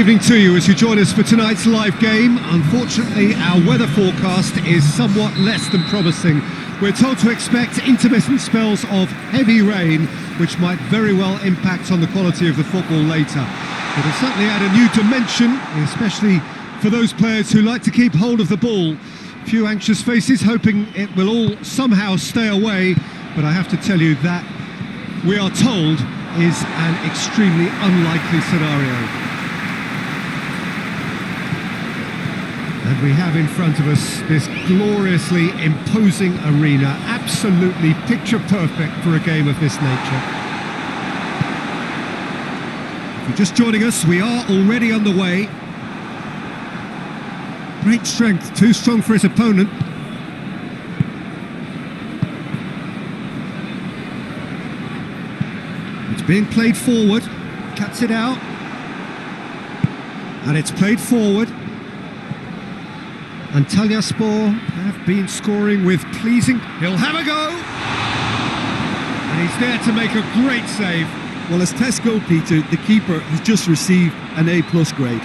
evening to you as you join us for tonight's live game. Unfortunately, our weather forecast is somewhat less than promising. We're told to expect intermittent spells of heavy rain, which might very well impact on the quality of the football later. It'll certainly add a new dimension, especially for those players who like to keep hold of the ball. Few anxious faces hoping it will all somehow stay away, but I have to tell you that we are told is an extremely unlikely scenario. And we have in front of us this gloriously imposing arena, absolutely picture perfect for a game of this nature. If you're just joining us, we are already underway. Great strength, too strong for his opponent. It's being played forward, cuts it out, and it's played forward. Antalyaspor have been scoring with pleasing... He'll have a go! And he's there to make a great save. Well, as tests go, Peter, the keeper has just received an A+ grade.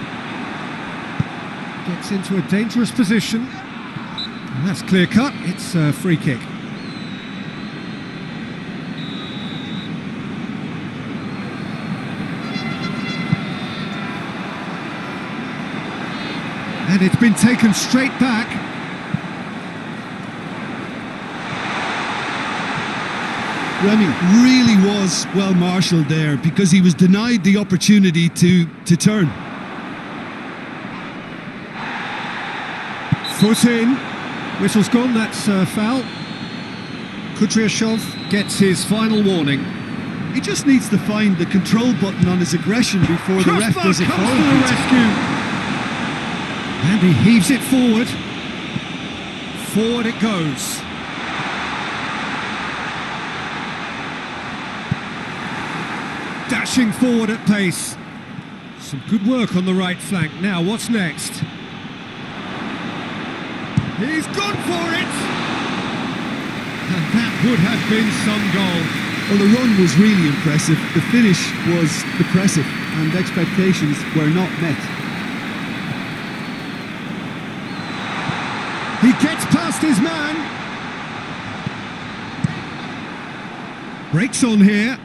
Gets into a dangerous position. And that's clear cut, it's a free kick. And it's been taken straight back. Remy really was well marshalled there because he was denied the opportunity to turn. Foot in. Whistle's gone, that's a foul. Kudryashov gets his final warning. He just needs to find the control button on his aggression before the ref does it for comes to him. the rescue. And he heaves it forward. Forward it goes. Dashing forward at pace. Some good work on the right flank. Now, what's next? He's gone for it! And that would have been some goal. Well, the run was really impressive. The finish was depressive, and expectations were not met. He gets past his man. Breaks on here.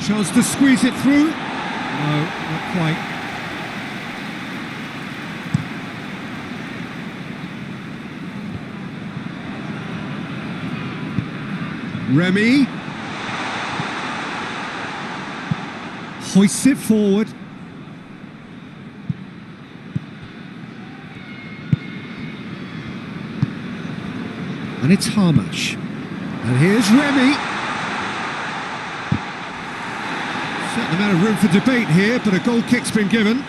Chance to squeeze it through. No, not quite. Remy hoists it forward. And it's Harmash. And here's Remy. Certain amount of room for debate here, but a goal kick's been given.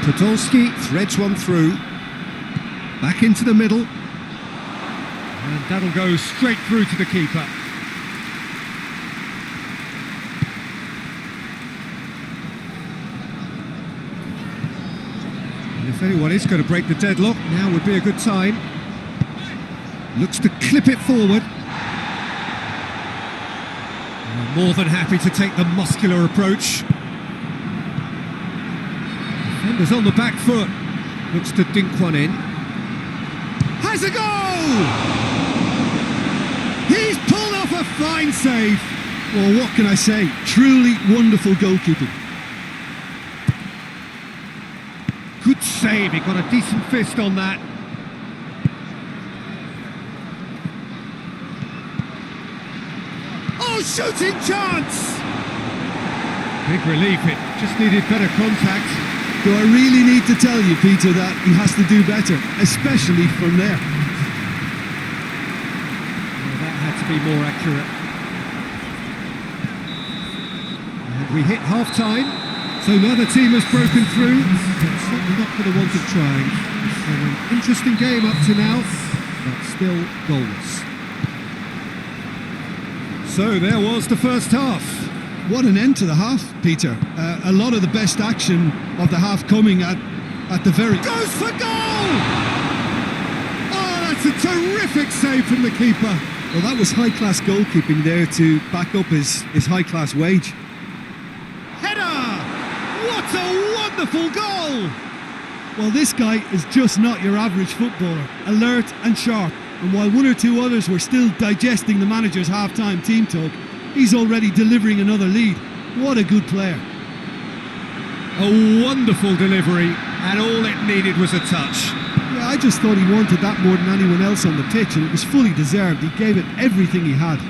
Podolski threads one through. Back into the middle. And that'll go straight through to the keeper. And if anyone is going to break the deadlock, now would be a good time. Looks to clip it forward. More than happy to take the muscular approach. Defender's on the back foot. Looks to dink one in. Has a goal! He's pulled off a fine save. Well, what can I say? Truly wonderful goalkeeping. Good save, he got a decent fist on that. Oh, shooting chance! Big relief, it just needed better contact. Do I really need to tell you, Peter, that he has to do better, especially from there? Well, that had to be more accurate. And we hit half-time, so neither team has broken through, but certainly not for the want of trying. So an interesting game up to now, but still goalless. So there was the first half. What an end to the half, Peter. A lot of the best action of the half coming at the very... Goes for goal! That's a terrific save from the keeper. Well, that was high-class goalkeeping there to back up his high-class wage. Header! What a wonderful goal! Well, this guy is just not your average footballer. Alert and sharp. And while one or two others were still digesting the manager's half-time team talk, he's already delivering another lead. What a good player. A wonderful delivery, and all it needed was a touch. Yeah, I just thought he wanted that more than anyone else on the pitch, and it was fully deserved. He gave it everything he had.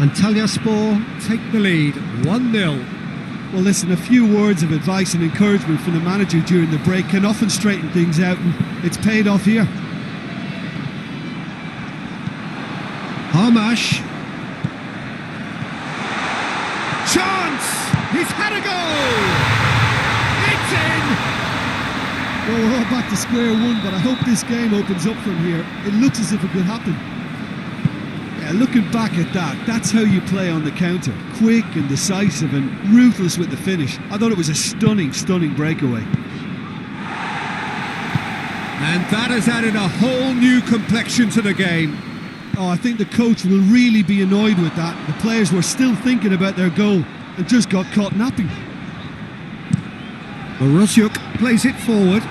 Antalyaspor take the lead, 1-0. Well, listen, a few words of advice and encouragement from the manager during the break can often straighten things out, and it's paid off here. Hamash. Chance! He's had a goal! It's in! Well, we're all back to square one, but I hope this game opens up from here. It looks as if it could happen. Yeah, looking back at that, that's how you play on the counter. Quick and decisive and ruthless with the finish. I thought it was a stunning, stunning breakaway. And that has added a whole new complexion to the game. Oh, I think the coach will really be annoyed with that. The players were still thinking about their goal and just got caught napping. Morosyuk plays it forward.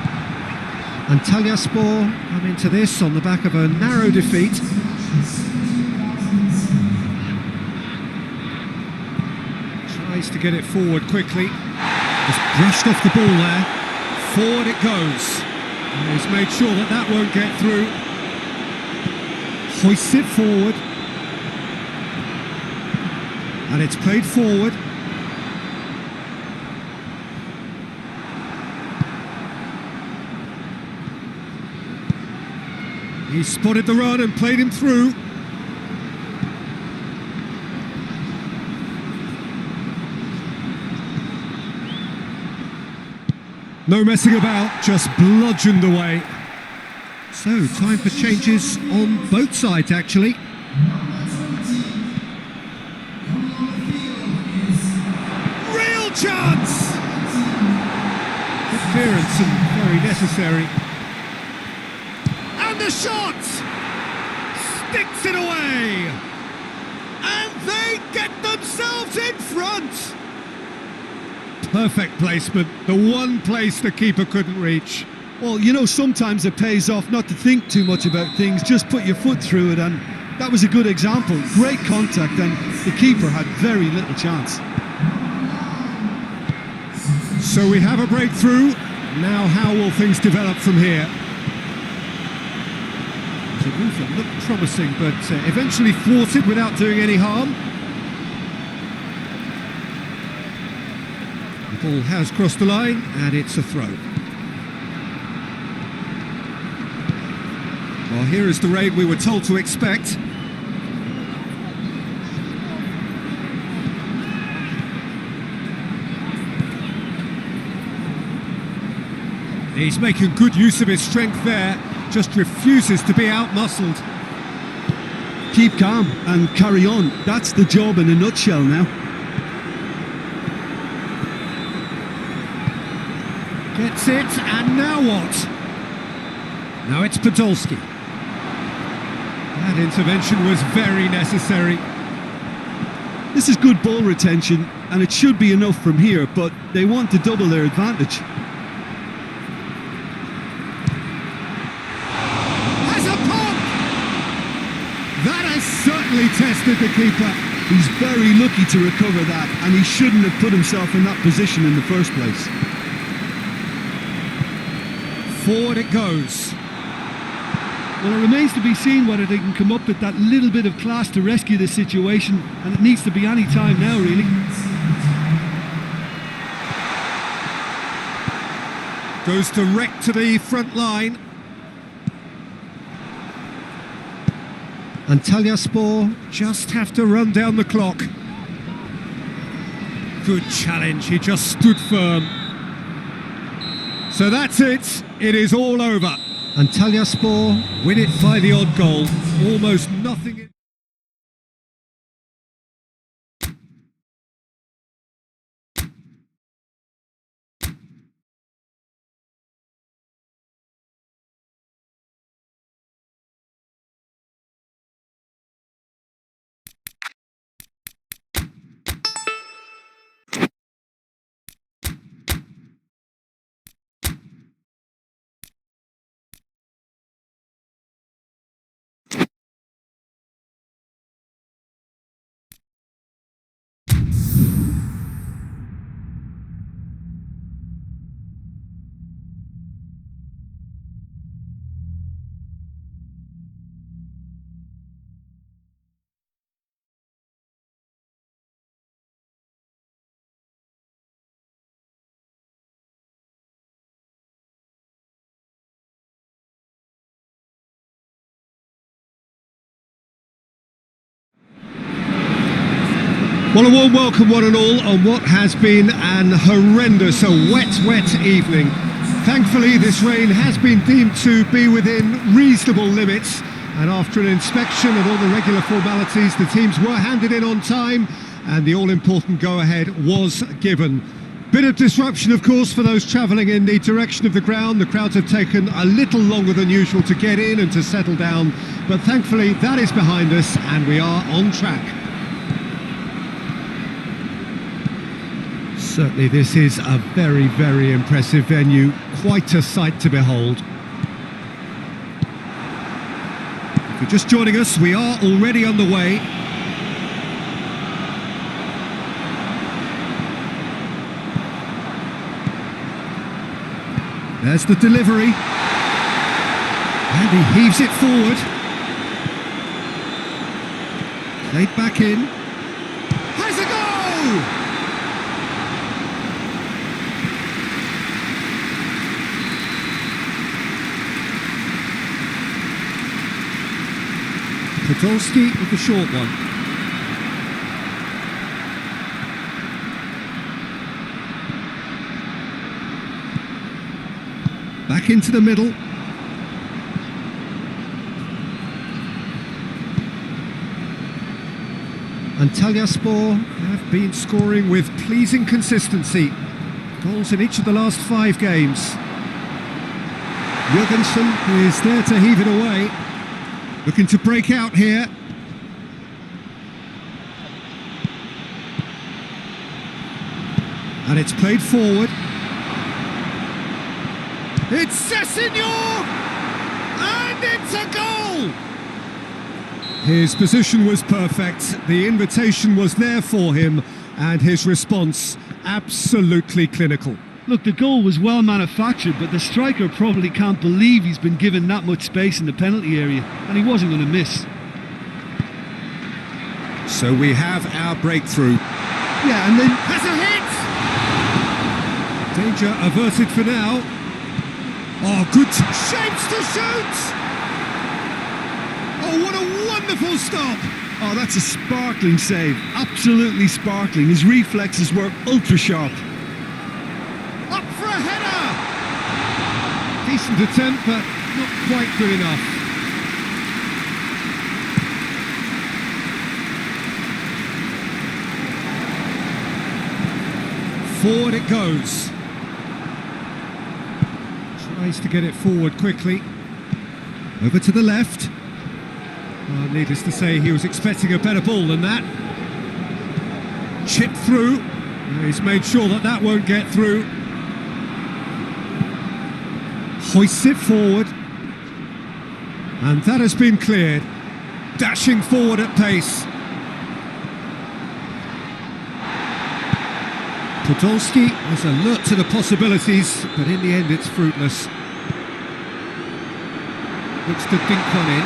Antalyaspor come into this on the back of a narrow defeat. Tries to get it forward quickly. Just brushed off the ball there. Forward it goes. And he's made sure that that won't get through. Hoists it forward. And it's played forward. He spotted the run and played him through. No messing about, just bludgeoned away. So, time for changes on both sides, actually. Real chance! Good clearance and very necessary. And the shot! Sticks it away! And they get themselves in front! Perfect placement, the one place the keeper couldn't reach. Well, you know, sometimes it pays off not to think too much about things, just put your foot through it, and that was a good example. Great contact, and the keeper had very little chance. So we have a breakthrough. Now how will things develop from here? The move that looked promising, but eventually thwarted without doing any harm. The ball has crossed the line, and it's a throw. Well, here is the raid we were told to expect. He's making good use of his strength there, just refuses to be out-muscled. Keep calm and carry on. That's the job in a nutshell now. Gets it, and now what? Now it's Podolski. That intervention was very necessary. This is good ball retention, and it should be enough from here, but they want to double their advantage. Has a pop! That has certainly tested the keeper. He's very lucky to recover that, and he shouldn't have put himself in that position in the first place. Forward it goes. Well, it remains to be seen whether they can come up with that little bit of class to rescue this situation, and it needs to be any time now, really. Goes direct to the front line. Antalyaspor just have to run down the clock. Good challenge, he just stood firm. So that's it, it is all over. Antalyaspor win it by the odd goal, almost nothing. Well, a warm welcome one and all on what has been an horrendous, wet evening. Thankfully, this rain has been deemed to be within reasonable limits, and after an inspection and all the regular formalities, the teams were handed in on time and the all-important go-ahead was given. Bit of disruption, of course, for those travelling in the direction of the ground. The crowds have taken a little longer than usual to get in and to settle down, but thankfully that is behind us and we are on track. Certainly this is a very impressive venue, quite a sight to behold. If you're just joining us, we are already underway. There's the delivery, and he heaves it forward. Played back in. Has a goal! Podolski with the short one. Back into the middle. Antalyaspor have been scoring with pleasing consistency. Goals in each of the last 5 games. Jurgensen is there to heave it away. Looking to break out here. And it's played forward. It's Sessegnon! And it's a goal! His position was perfect, the invitation was there for him, and his response absolutely clinical. Look, the goal was well manufactured, but the striker probably can't believe he's been given that much space in the penalty area, and he wasn't going to miss. So we have our breakthrough. Yeah, and then Has a hit! Danger averted for now. Oh, good shapes to shoot! Oh, what a wonderful stop! oh, that's a sparkling save, absolutely sparkling. His reflexes were ultra sharp. Up for a header! Decent attempt, but not quite good enough. Forward it goes. Tries to get it forward quickly. Over to the left. Well, needless to say, he was expecting a better ball than that. Chip through. He's made sure that that won't get through. Hoists it forward. And that has been cleared. Dashing forward at pace. Podolski was alert to the possibilities, but in the end it's fruitless. Looks to dink one in.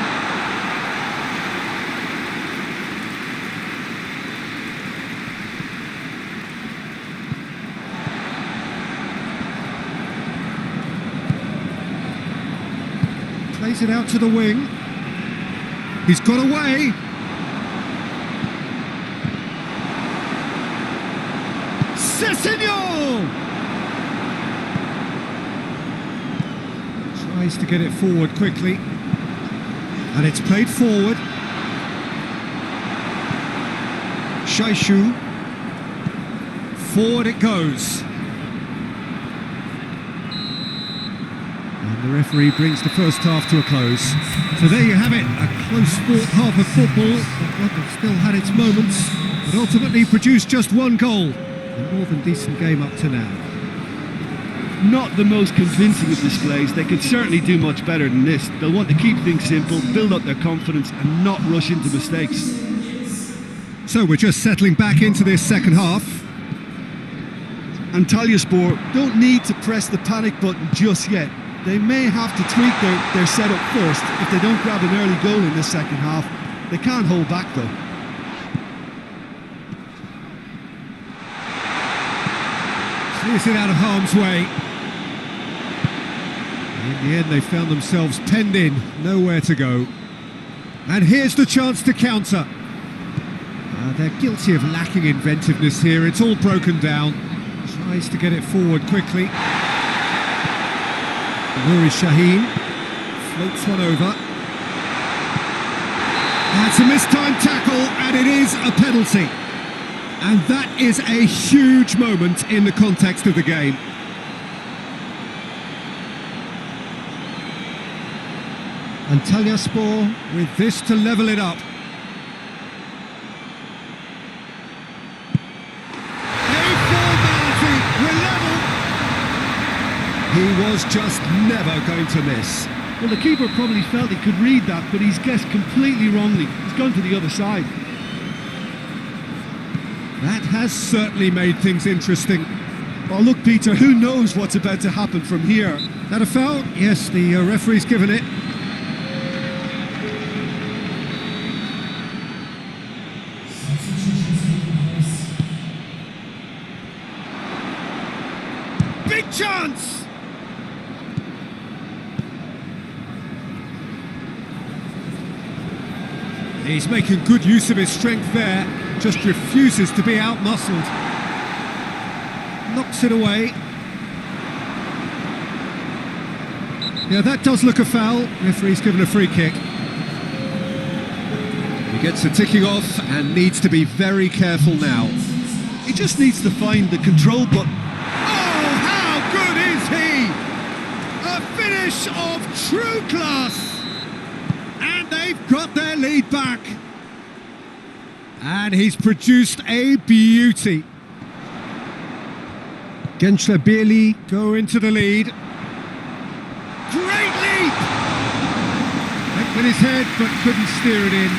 Plays it out to the wing. He's got away. Sessegnon! Tries to get it forward quickly. And it's played forward. Shaishu. Forward it goes. And the referee brings the first half to a close. So there you have it, a close-fought half of football. But one that still had its moments, but ultimately produced just one goal. A more than decent game up to now. Not the most convincing of displays. They could certainly do much better than this. They'll want to keep things simple, build up their confidence and not rush into mistakes. So we're just settling back into this second half. Antalyaspor don't need to press the panic button just yet. They may have to tweak their setup first if they don't grab an early goal in this second half. They can't hold back though. Clears it out of harm's way. In the end, they found themselves penned in, nowhere to go. And here's the chance to counter. They're guilty of lacking inventiveness here. It's all broken down. Tries to get it forward quickly. Nuri Sahin floats one over. That's a mistimed tackle, and it is a penalty. And that is a huge moment in the context of the game. Antalyaspor with this to level it up. He was just never going to miss. Well, the keeper probably felt he could read that, but he's guessed completely wrongly. He's gone to the other side. That has certainly made things interesting. Well, look, Peter, who knows what's about to happen from here? That a foul? Yes, the referee's given it. Big chance! He's making good use of his strength there, just refuses to be out-muscled. Knocks it away. Yeah, that does look a foul. Referee's given a free kick. He gets the ticking off and needs to be very careful now. He just needs to find the control button. Oh, how good is he! A finish of true class! And they've got their lead back. And he's produced a beauty. Gençlerbirliği go into the lead. Great leap! Went with his head but couldn't steer it in.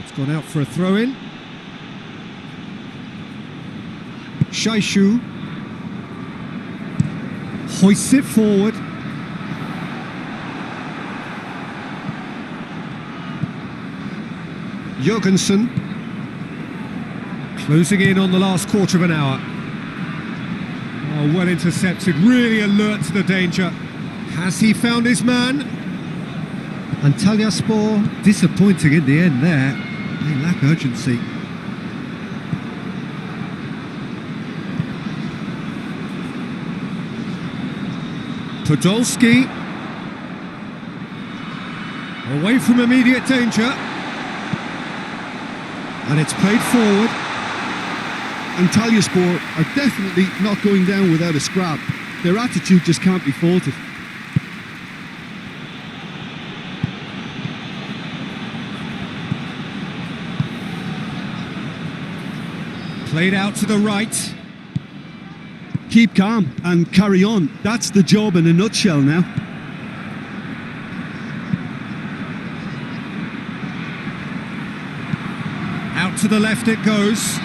It's gone out for a throw-in. Shaishu hoists it forward. Jørgensen closing in on the last quarter of an hour. Oh, well intercepted, really alert to the danger. Has he found his man? Antalyaspor disappointing in the end there. They lack urgency. Podolski away from immediate danger, and it's played forward. Antalyaspor are definitely not going down without a scrap. Their attitude just can't be faulted. Played out to the right. Keep calm and carry on. That's the job in a nutshell now. Out to the left it goes.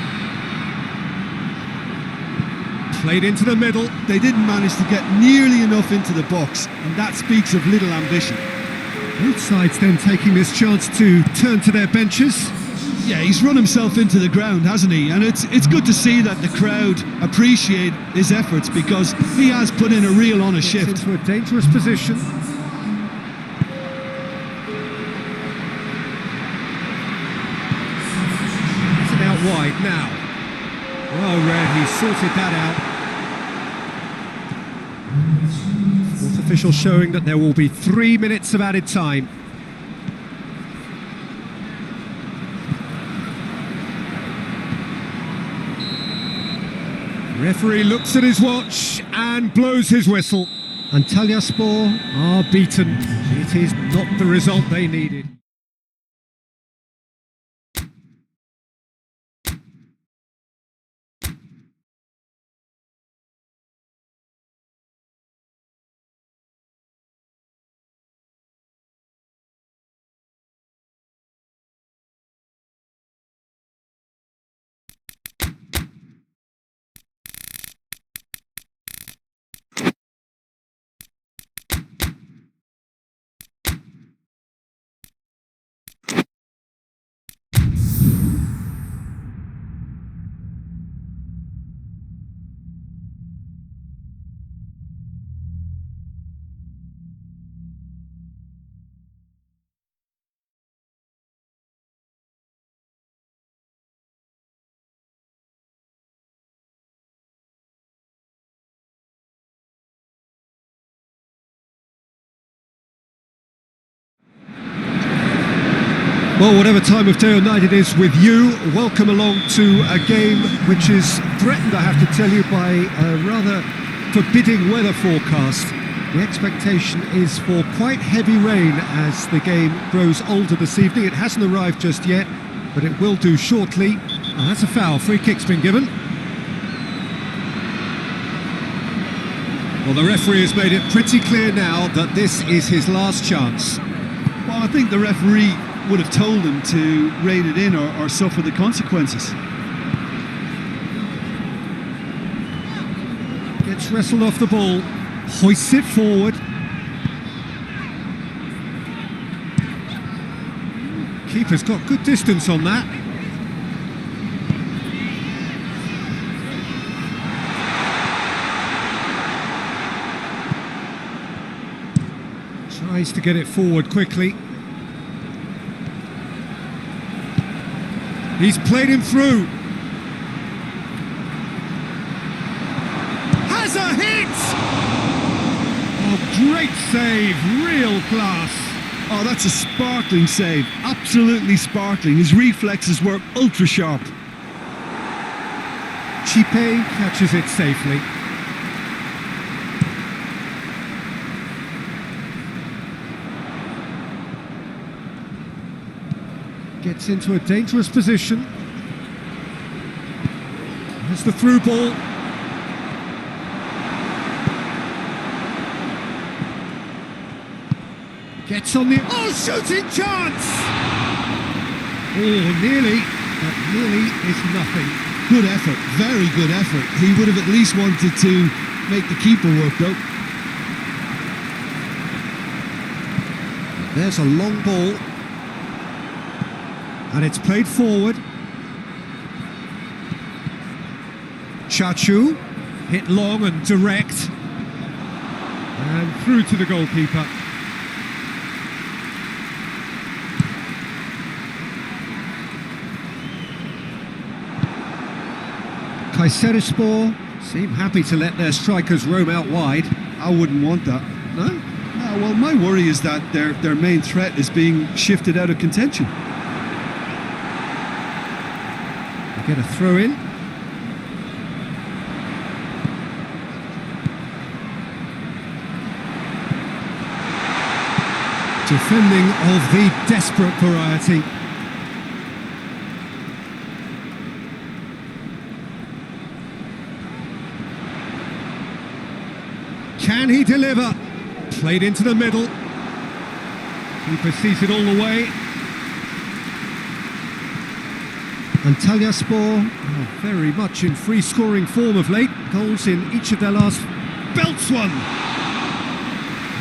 Played into the middle. They didn't manage to get nearly enough into the box, and that speaks of little ambition. Both sides then taking this chance to turn to their benches. Yeah, he's run himself into the ground, hasn't he? And it's good to see that the crowd appreciate his efforts, because he has put in a real honest shift. Into a dangerous position. It's it out wide now. Well read, he sorted that out. Fourth official showing that there will be 3 minutes of added time. Referee looks at his watch and blows his whistle. Antalyaspor are beaten. It is not the result they needed. Well, whatever time of day or night it is with you, welcome along to a game which is threatened, I have to tell you, by a rather forbidding weather forecast. The expectation is for quite heavy rain as the game grows older this evening. It hasn't arrived just yet, but it will do shortly. And that's a foul. Free kick's been given. Well, the referee has made it pretty clear now that this is his last chance. Well, I think the referee would have told him to rein it in or suffer the consequences. Gets wrestled off the ball, hoists it forward. Keeper's got good distance on that. Tries to get it forward quickly. He's played him through. Has a hit! Oh, great save, real class. Oh, that's a sparkling save. Absolutely sparkling. His reflexes were ultra sharp. Chipe catches it safely. Gets into a dangerous position. There's the through ball. Gets on the... Oh, shooting chance! Oh, nearly. But nearly is nothing. Good effort. Very good effort. He would have at least wanted to make the keeper work, though. There's a long ball. And it's played forward. Chachu, hit long and direct. And through to the goalkeeper. Kayserispor seem happy to let their strikers roam out wide. I wouldn't want that. No? No, well, my worry is that their main threat is being shifted out of contention. Get a throw in. Defending of the desperate variety. Can he deliver? Played into the middle. Keeper sees it all the way. Antalyaspor, very much in free scoring form of late. Goals in each of their last... Belts one!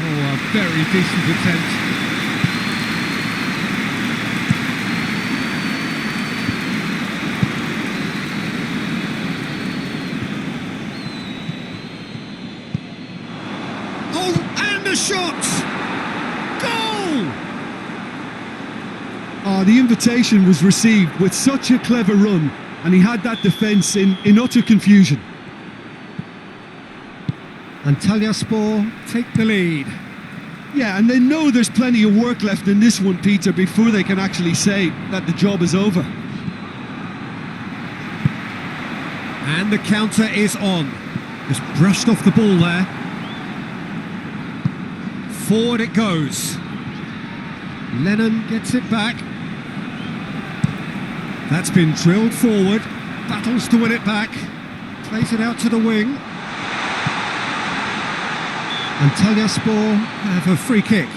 Oh, a very decent attempt. Oh, and a shot! Goal! Oh, the invitation was received with such a clever run, and he had that defence in utter confusion. Antalyaspor take the lead. Yeah, and they know there's plenty of work left in this one, Peter, before they can actually say that the job is over. And the counter is on. Just brushed off the ball there. Forward it goes. Lennon gets it back. That's been drilled forward. Battles to win it back. Plays it out to the wing. Antalyaspor have a free kick.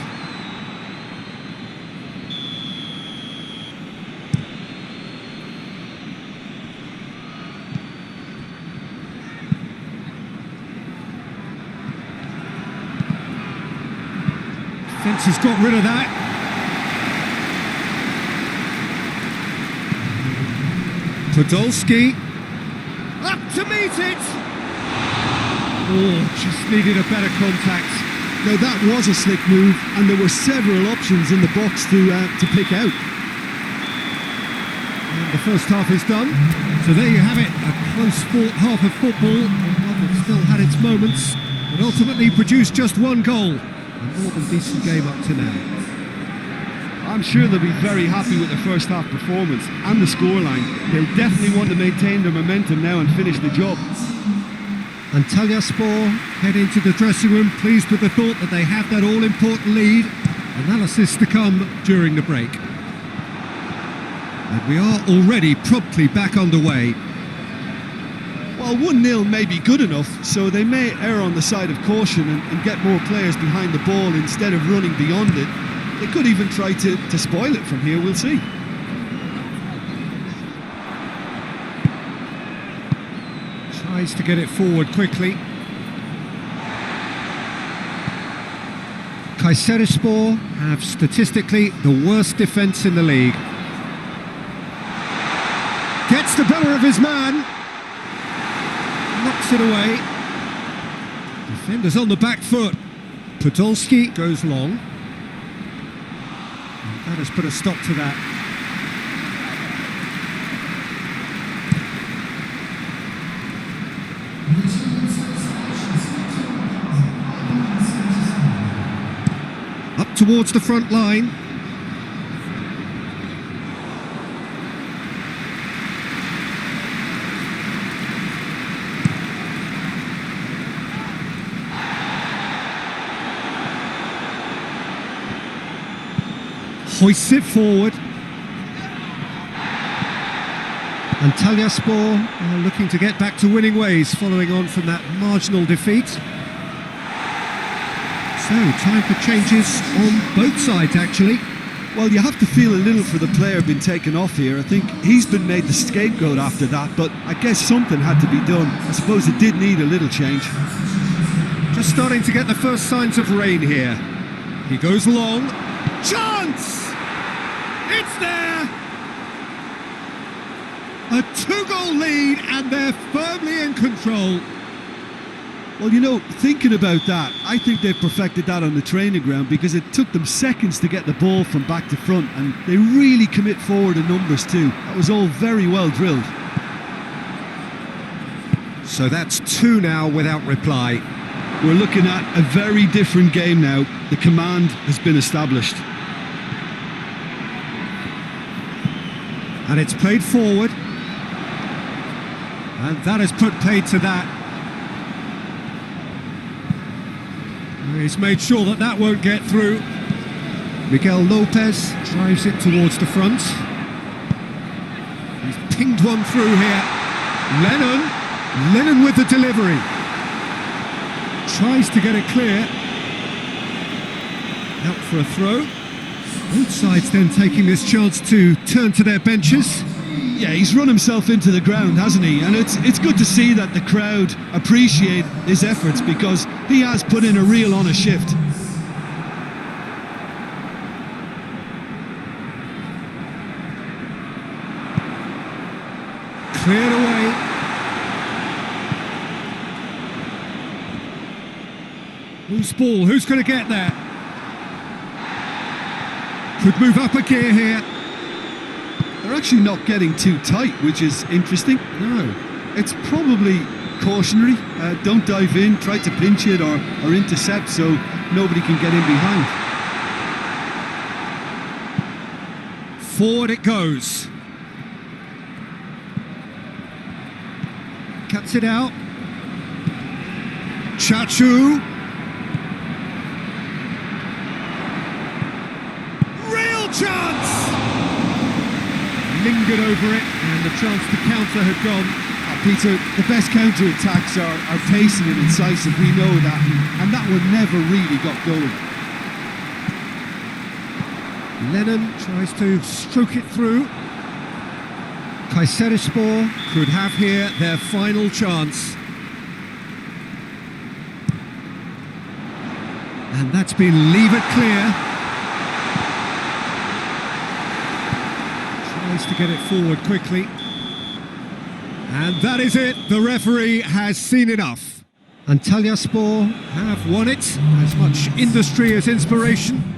Defence has got rid of that. Podolski up to meet it. Oh, just needed a better contact. Now that was a slick move, and there were several options in the box to pick out. And the first half is done. So there you have it, a close-fought half of football. One that still had its moments, but ultimately produced just one goal. A more than decent game up to now. I'm sure they'll be very happy with their first half performance and the scoreline. They'll definitely want to maintain their momentum now and finish the job. Antalyaspor head into the dressing room pleased with the thought that they have that all-important lead. Analysis to come during the break. And we are already promptly back underway. Well, 1-0 may be good enough, so they may err on the side of caution and get more players behind the ball instead of running beyond it. They could even try to spoil it from here, we'll see. Tries to get it forward quickly. Kayserispor have statistically the worst defence in the league. Gets the better of his man. Knocks it away. Defenders on the back foot. Podolski goes long. And that has put a stop to that. Up towards the front line. Hoists it forward. Antalyaspor are looking to get back to winning ways following on from that marginal defeat. So, time for changes on both sides, actually. Well, you have to feel a little for the player being taken off here. I think he's been made the scapegoat after that, but I guess something had to be done. I suppose it did need a little change. Just starting to get the first signs of rain here. He goes long. Chance! It's there! A 2-goal lead and they're firmly in control. Well, you know, thinking about that, I think they've perfected that on the training ground because it took them seconds to get the ball from back to front and they really commit forward in numbers too. That was all very well drilled. So that's 2 now without reply. We're looking at a very different game now. The command has been established. And it's played forward. And that has put paid to that. He's made sure that that won't get through. Miguel Lopez drives it towards the front. He's pinged one through here. Lennon with the delivery. Tries to get it clear. Out for a throw. Both sides then taking this chance to turn to their benches. Yeah, he's run himself into the ground, hasn't he? And it's good to see that the crowd appreciate his efforts because he has put in a real honest shift. Cleared away. Whose ball? Who's going to get there? Could move up a gear here. They're actually not getting too tight, which is interesting. No. It's probably cautionary. Don't dive in, try to pinch it or intercept so nobody can get in behind. Forward it goes. Cuts it out. Chachu. Real chance! Lingered over it, and the chance to counter had gone. Peter, the best counter-attacks are pacey and incisive, we know that, and that one never really got going. Lennon tries to stroke it through. Kayserispor could have here their final chance. And that's been levered clear. Tries to get it forward quickly. And that is it. The referee has seen enough. Antalyaspor have won it. As much industry as inspiration.